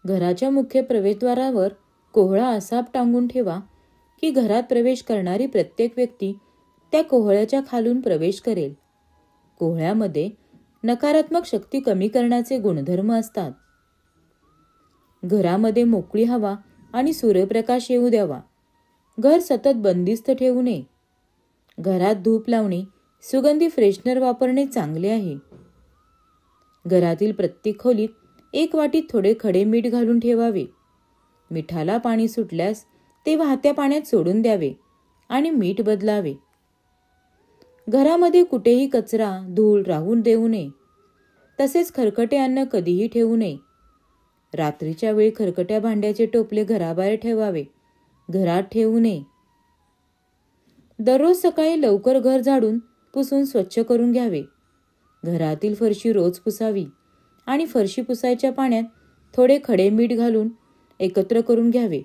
घराच्या मुख्य प्रवेशद्वारावर कोहळा असा टांगून ठेवा की घरात प्रवेश करणारी प्रत्येक व्यक्ती त्या कोहळ्याच्या खालून प्रवेश करेल. कोहळ्यामध्ये नकारात्मक शक्ती कमी करण्याचे गुणधर्म असतात. घरामध्ये मोकळी हवा आणि सूर्यप्रकाश येऊ द्यावा. घर सतत बंदिस्त ठेवू नये. घरात धूप लावणे, सुगंधी फ्रेशनर वापरणे चांगले आहे. घरातील प्रत्येक खोलीत एक वाटीत थोडे खडे मीठ घालून ठेवावे. मिठाला पाणी सुटल्यास ते वाहत्या पाण्यात सोडून द्यावे आणि मीठ बदलावे. घरामध्ये कुठेही कचरा, धूळ राहून देऊ नये. तसेच खरकटे अन्न कधीही ठेवू नये. रात्रीच्या वेळी खरकट्या भांड्याचे टोपले घराबाहेर ठेवावे, घरात ठेवू नये. दररोज सकाळी लवकर घर झाडून पुसून स्वच्छ करून घ्यावे. घरातील फरशी रोज पुसावी आणि फरशी पुसायच्या पाण्यात थोडे खडे मीठ घालून एकत्र करून घ्यावे.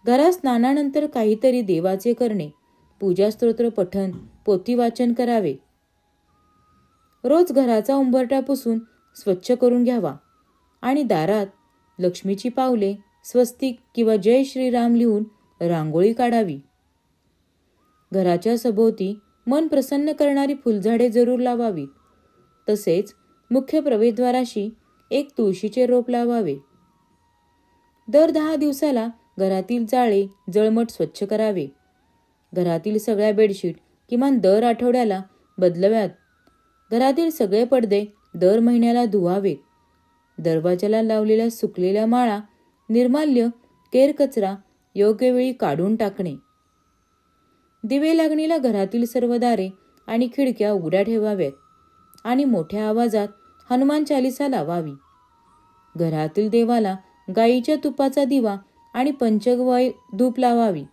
घरात स्नानानंतर काहीतरी देवाचे करणे, पूजा स्तोत्र पठण, पोथी वाचन करावे. रोज घराचा उंबरठा पुसून स्वच्छ करून घ्यावा आणि दारात लक्ष्मीची पावले, स्वस्तिक किंवा जय श्रीराम लिहून रांगोळी काढावी. घराच्या सभोवती मन प्रसन्न करणारी फुलझाडे जरूर लावावीत. तसेच मुख्य प्रवेशद्वाराशी एक तुळशीचे रोप लावावे. दर 10 दिवसाला घरातील जाळे, जळमट स्वच्छ करावे. घरातील सगळ्या बेडशीट किमान दर आठवड्याला बदलव्यात. घरातील सगळे पडदे दर महिन्याला धुवावेत. दरवाजाला लावलेल्या सुकलेल्या माळा, निर्माल्य, केरकचरा योग्य वेळी काढून टाकणे. दिवे लागणीला घरातील सर्व दारे आणि खिडक्या उघड्या ठेवाव्यात आणि मोठ्या आवाजात हनुमान चालीसा लावावी. घरातील देवाला गाईच्या तुपाचा दिवा आणि पंचगव्य धूप लावावी.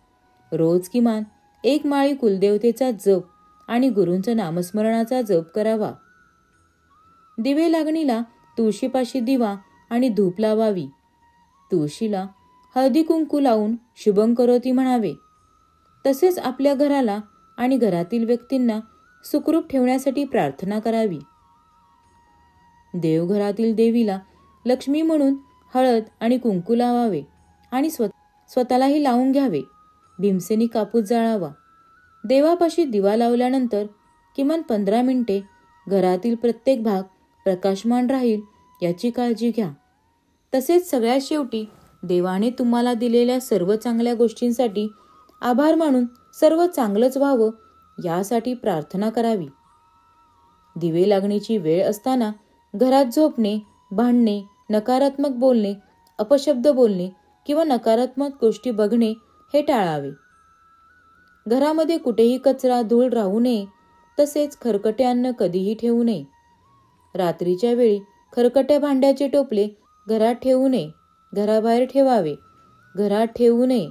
रोज किमान 1 माळी कुलदेवतेचा जप आणि गुरूंचा नामस्मरणाचा जप करावा. दिवे लागणीला तुळशीपाशी दिवा आणि धूप लावावी. तुळशीला हळदी कुंकू लावून शुभं करोती म्हणावे. तसेच आपल्या घराला आणि घरातील व्यक्तींना सुखरूप ठेवण्यासाठी प्रार्थना करावी. देवघरातील देवीला लक्ष्मी म्हणून हळद आणि कुंकू लावावे आणि स्वतःलाही लावून घ्यावे. भीमसेनी कापूस जाळावा. देवापाशी दिवा लावल्यानंतर किमान 15 मिनिटे घरातील प्रत्येक भाग प्रकाशमान राहील याची काळजी घ्या. तसेच सगळ्यात शेवटी देवाने तुम्हाला दिलेल्या सर्व चांगल्या गोष्टींसाठी आभार मानून सर्व चांगलंच व्हावं यासाठी प्रार्थना करावी. दिवे लागणीची वेळ असताना घरात झोपणे, भांडणे, नकारात्मक बोलणे, अपशब्द बोलणे किंवा नकारात्मक गोष्टी बघणे हे टाळावे. घरामध्ये कुठेही कचरा, धूळ राहू नये. तसेच खरकटे अन्न कधीही ठेवू नये. रात्रीच्या वेळी खरकट्या भांड्याचे टोपले घरात ठेवू नये, घराबाहेर ठेवावे, घरात ठेवू नये.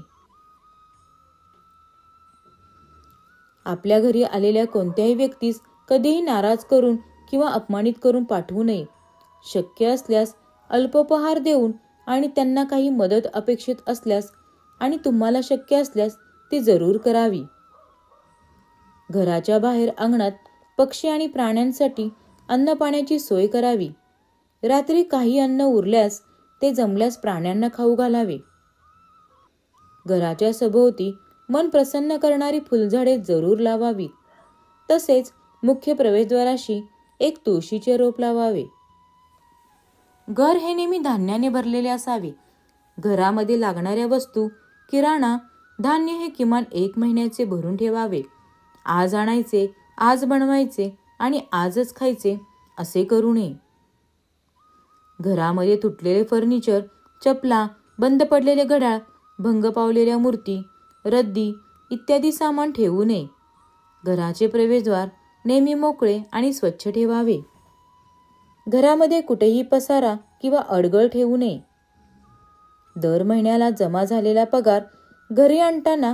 आपल्या घरी आलेल्या कोणत्याही व्यक्तीस कधीही नाराज करून किंवा अपमानित करून पाठवू नये. शक्य असल्यास अल्पोपहार देऊन आणि त्यांना काही मदत अपेक्षित असल्यास आणि तुम्हाला शक्य असल्यास ती जरूर करावी. घराच्या बाहेर अंगणात पक्षी आणि प्राण्यांसाठी अन्न पाण्याची सोय करावी. रात्री काही अन्न उरल्यास ते जमल्यास प्राण्यांना खाऊ घालावे. घराच्या सभोवती मन प्रसन्न करणारी फुलझाडे जरूर लावावीत. तसेच मुख्य प्रवेशद्वाराशी एक तुळशीचे रोप लावावे. घर हे नेहमी धान्याने भरलेले असावे. घरामध्ये लागणाऱ्या वस्तू, किराणा, धान्य हे किमान 1 महिन्याचे भरून ठेवावे. आज आणायचे, आज बनवायचे आणि आजच खायचे असे करू नये. घरामध्ये तुटलेले फर्निचर, चपला, बंद पडलेले घड्याळ, भंग पावलेल्या मूर्ती, रद्दी इत्यादी सामान ठेवू नये. घराचे प्रवेशद्वार नेहमी मोकळे आणि स्वच्छ ठेवावे. घरामध्ये कुठेही पसारा किंवा अडगळ ठेवू नये. दर महिन्याला जमा झालेला पगार घरी आणताना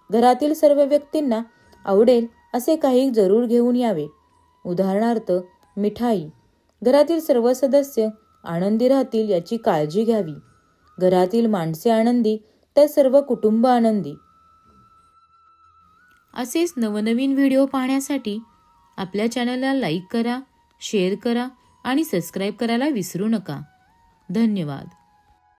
घरातील सर्व व्यक्तींना आवडेल असे काही जरूर घेऊन यावे. उदाहरणार्थ मिठाई. घरातील सर्व सदस्य आनंदी राहतील याची काळजी घ्यावी. घरातील माणसे आनंदी तर सर्व कुटुंब आनंदी. असेच नवनवीन व्हिडिओ पाहण्यासाठी आपल्या चॅनलला लाईक करा, शेअर करा आणि सबस्क्राईब करायला विसरू नका. धन्यवाद.